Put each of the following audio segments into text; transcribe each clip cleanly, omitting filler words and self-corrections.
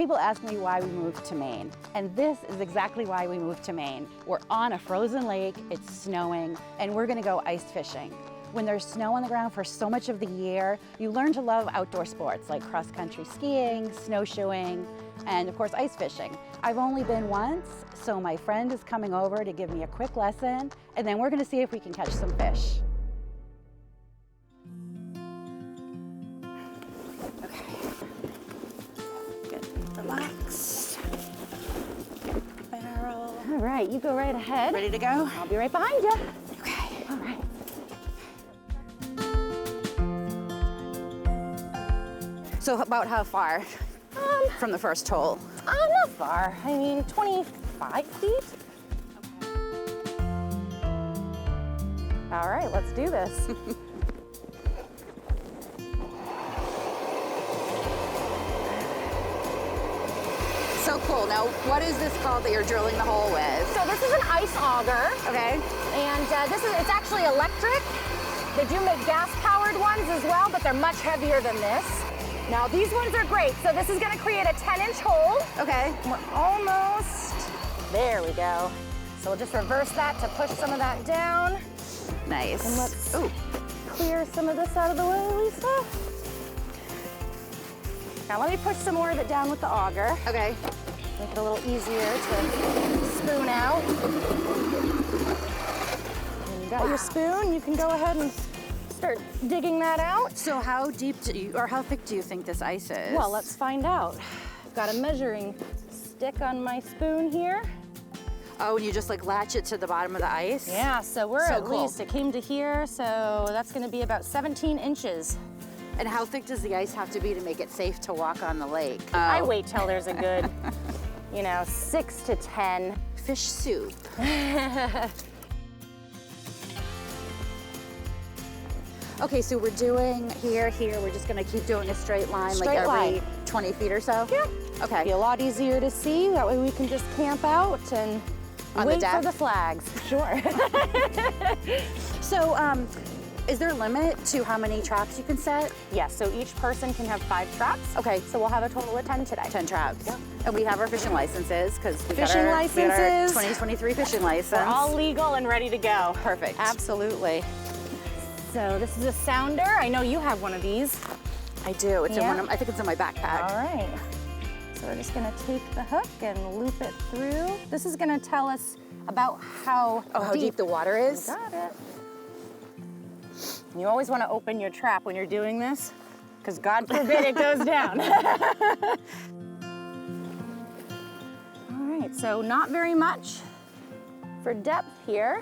People ask me why we moved to Maine, and this is exactly why we moved to Maine. We're on a frozen lake, it's snowing, and we're gonna go ice fishing. When there's snow on the ground for so much of the year, you learn to love outdoor sports like cross-country skiing, snowshoeing, and of course ice fishing. I've only been once, so my friend is coming over to give me a quick lesson, and then we're gonna see if we can catch some fish. Relax. Barrel. All right, you go right ahead. Ready to go? I'll be right behind you. Okay. All right. So about how far from the first hole? Not far. I mean, 25 feet. Okay. All right, let's do this. So cool. Now, what is this called that you're drilling the hole with? So this is an ice auger. Okay. And it's actually electric. They do make gas-powered ones as well, but they're much heavier than this. Now, these ones are great. So this is gonna create a 10-inch hole. Okay. We're almost, there we go. So we'll just reverse that to push some of that down. Nice. And let's clear some of this out of the way, Lisa. Now let me push some more of it down with the auger. Okay. Make it a little easier to spoon out. When you got your spoon, you can go ahead and start digging that out. So how deep or how thick do you think this ice is? Well, let's find out. I've got a measuring stick on my spoon here. Oh, and you just like latch it to the bottom of the ice? Yeah, so we're So at cool. least, it came to here, so that's gonna be about 17 inches. And how thick does the ice have to be to make it safe to walk on the lake? I wait till there's a good, 6 to 10. Fish soup. Okay, so we're doing here, we're just gonna keep doing a straight line like every 20 feet or so? Yeah. Okay. Be a lot easier to see. That way we can just camp out and On the wait deck? for the flags. Sure. So, is there a limit to how many traps you can set? Yes, so each person can have 5 traps. Okay. So we'll have a total of 10 today. 10 traps. Yeah. And we have our fishing licenses because we got Fishing our 2023 fishing license. We're all legal and ready to go. Perfect. Absolutely. So this is a sounder. I know you have one of these. I do. It's in Yeah. one of, I think it's in my backpack. All right. So we're just gonna take the hook and loop it through. This is gonna tell us about how deep the water is? You got it. You always wanna open your trap when you're doing this, because God forbid it goes down. All right, so not very much for depth here.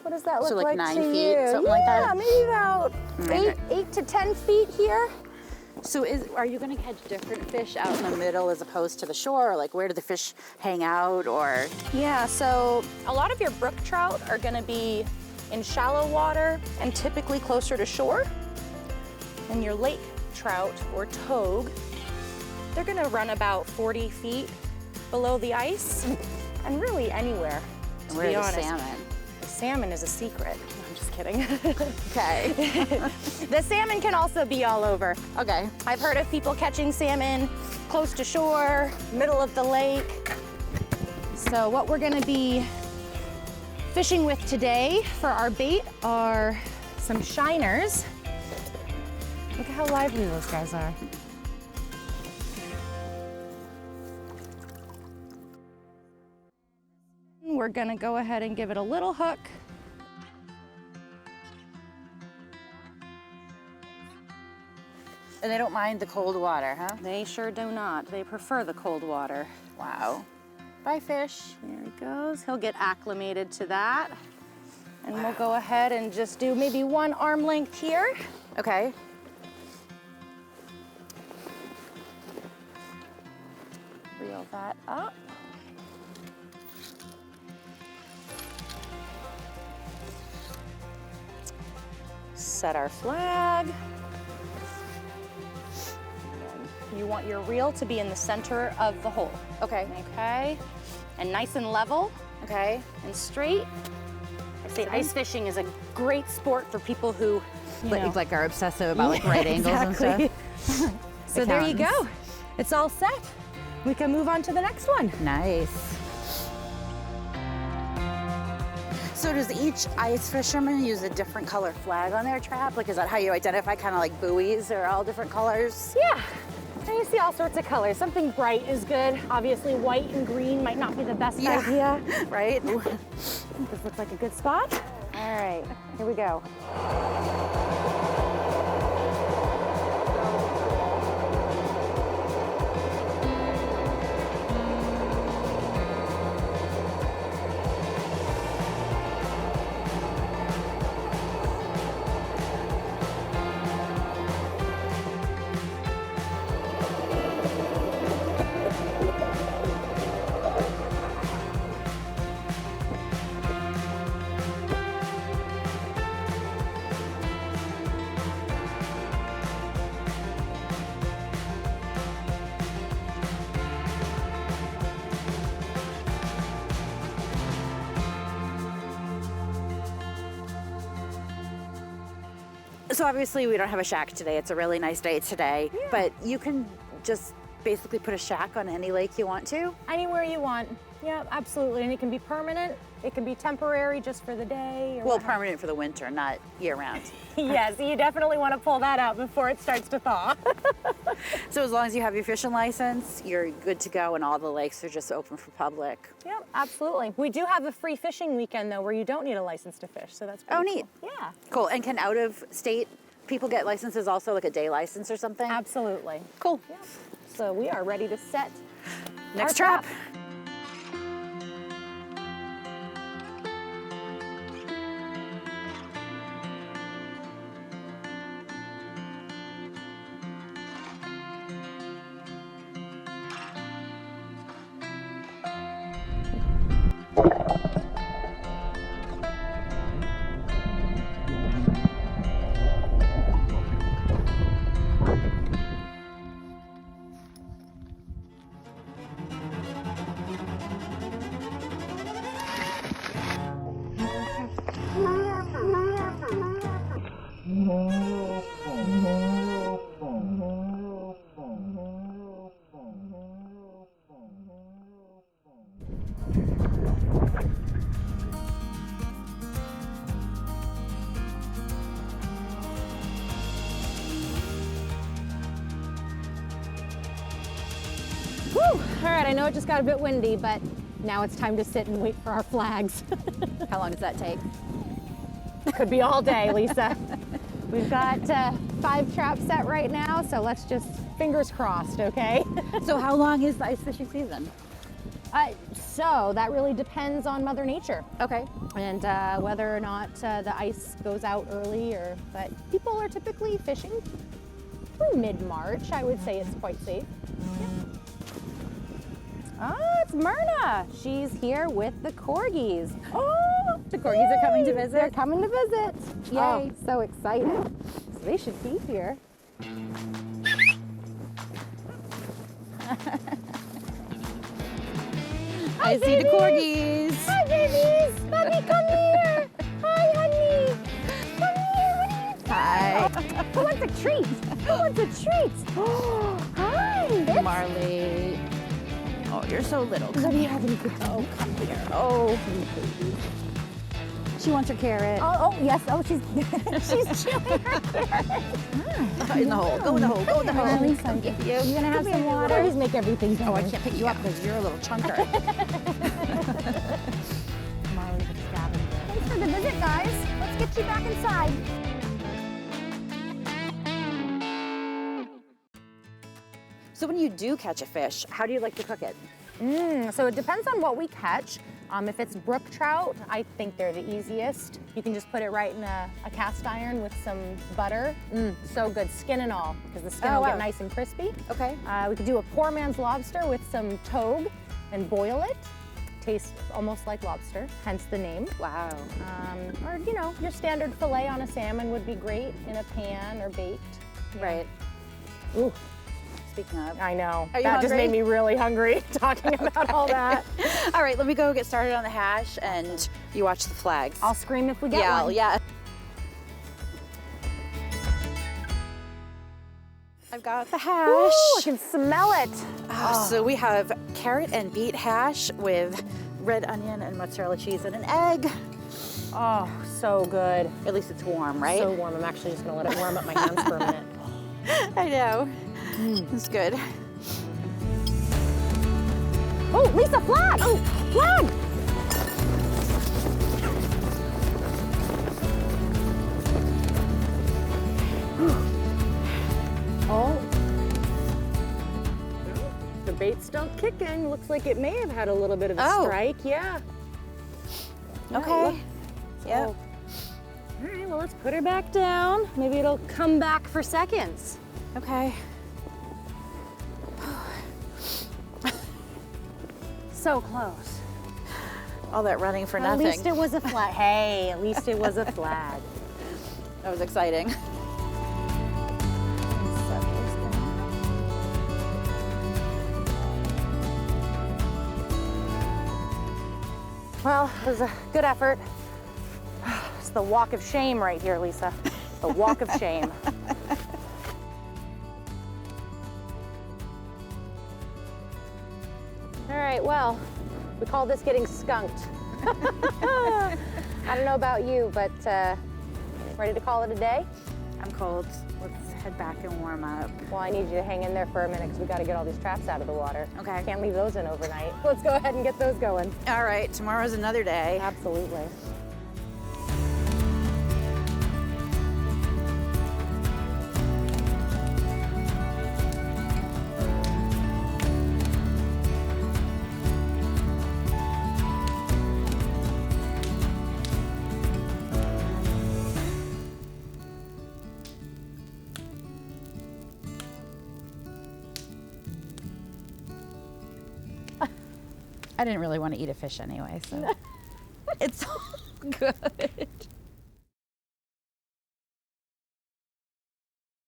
What does that look So like 9 to feet, you? something like that? Yeah, maybe about Okay. 8 to 10 feet here. So are you gonna catch different fish out in the middle as opposed to the shore? Or like where do the fish hang out or? Yeah, so a lot of your brook trout are gonna be in shallow water and typically closer to shore. And your lake trout or togue, they're gonna run about 40 feet below the ice and really anywhere, to Where be are the honest. salmon? The salmon is a secret. No, I'm just kidding. Okay. The salmon can also be all over. Okay. I've heard of people catching salmon close to shore, middle of the lake. So what we're gonna be fishing with today for our bait are some shiners. Look at how lively those guys are. We're gonna go ahead and give it a little hook. And they don't mind the cold water, huh? They sure do not. They prefer the cold water. Wow. Bye, fish. There he goes. He'll get acclimated to that. And we'll go ahead and just do maybe 1 arm length here. Okay. Reel that up. Set our flag. And you want your reel to be in the center of the hole. Okay. Okay? And nice and level. Okay. And straight. I say ice fishing is a great sport for people who, Like are obsessive about like right angles and exactly. stuff. So there you go. It's all set. we can move on to the next one. Nice. So does each ice fisherman use a different color flag on their trap? Like, is that how you identify kind of like buoys are all different colors? Yeah, and you see all sorts of colors. Something bright is good. Obviously, white and green might not be the best idea. Right? This looks like a good spot. All right, here we go. So obviously we don't have a shack today. It's a really nice day today, but you can just basically put a shack on any lake you want to. Anywhere you want. Yeah, absolutely. And it can be permanent. It can be temporary just for the day. Or Well, permanent for the winter, not year round. Yes, you definitely want to pull that out before it starts to thaw. So as long as you have your fishing license, you're good to go, and all the lakes are just open for public. Yeah, absolutely. We do have a free fishing weekend though, where you don't need a license to fish. So that's pretty neat. Cool. Yeah. Cool. And can out of state people get licenses also, like a day license or something? Absolutely. Cool. Yeah. So we are ready to set Next our trap. Whew. All right, I know it just got a bit windy, but now it's time to sit and wait for our flags. How long does that take? Could be all day, Lisa. We've got 5 traps set right now, so let's just fingers crossed, okay? So how long is the ice fishing season? So that really depends on Mother Nature. Okay. And whether or not the ice goes out early, but people are typically fishing through mid-March. I would say it's quite safe. Yeah. Oh, it's Myrna. She's here with the corgis. Oh, The corgis are coming to visit? They're coming to visit. Yay, Oh. so excited. So they should be here. I see the corgis. Hi, babies. Honey, come here. Hi, honey. Come here. Hi. Who wants a treat? Who wants a treat? Hi. Marley. Oh, you're so little. Let me have any good. Oh, come here. Oh. She wants her carrot. Oh, yes. Oh, she's she's chewing her carrot. In the hole. Go in the hole. Go in the hole. Marley, son, Thank you. you gonna have some water? Corgis make everything better. Oh, I can't pick you up because you're a little chunker. Marley's a scavenger. Thanks for the visit, guys. Let's get you back inside. So when you do catch a fish, how do you like to cook it? So it depends on what we catch. If it's brook trout, I think they're the easiest. You can just put it right in a cast iron with some butter. So good, skin and all, because the skin will get nice and crispy. Okay. We could do a poor man's lobster with some togue and boil it. Tastes almost like lobster, hence the name. Wow. Or, you know, your standard fillet on a salmon would be great in a pan or baked. Yeah. Right. Ooh, Speaking of. I know. Are you that just hungry? made me really hungry talking about all that. All right, let me go get started on the hash and you watch the flags. I'll scream if we get one. Yeah. I've I've got the hash. Ooh, I can smell it. So we have carrot and beet hash with red onion and mozzarella cheese and an egg. Oh, so good. At least it's warm, right? So warm. I'm actually just gonna let it warm up my hands for a minute. I know. It's good. Oh, Lisa, flag! Oh, flag! Oh. The bait's still kicking. Looks like it may have had a little bit of a strike. Yeah. Okay. Yep. All right, well, let's put her back down. Maybe it'll come back for seconds. Okay. So close. All that running for At nothing. least it was a flag. Hey, at least it was a flag. That was exciting. Well, it was a good effort. It's the walk of shame right here, Lisa. The walk of shame. All right, well, we call this getting skunked. I don't know about you, but ready to call it a day? I'm cold. Let's head back and warm up. Well, I need you to hang in there for a minute because we got to get all these traps out of the water. Okay. Can't leave those in overnight. Let's go ahead and get those going. All right, tomorrow's another day. Absolutely. I didn't really want to eat a fish anyway, so it's all good.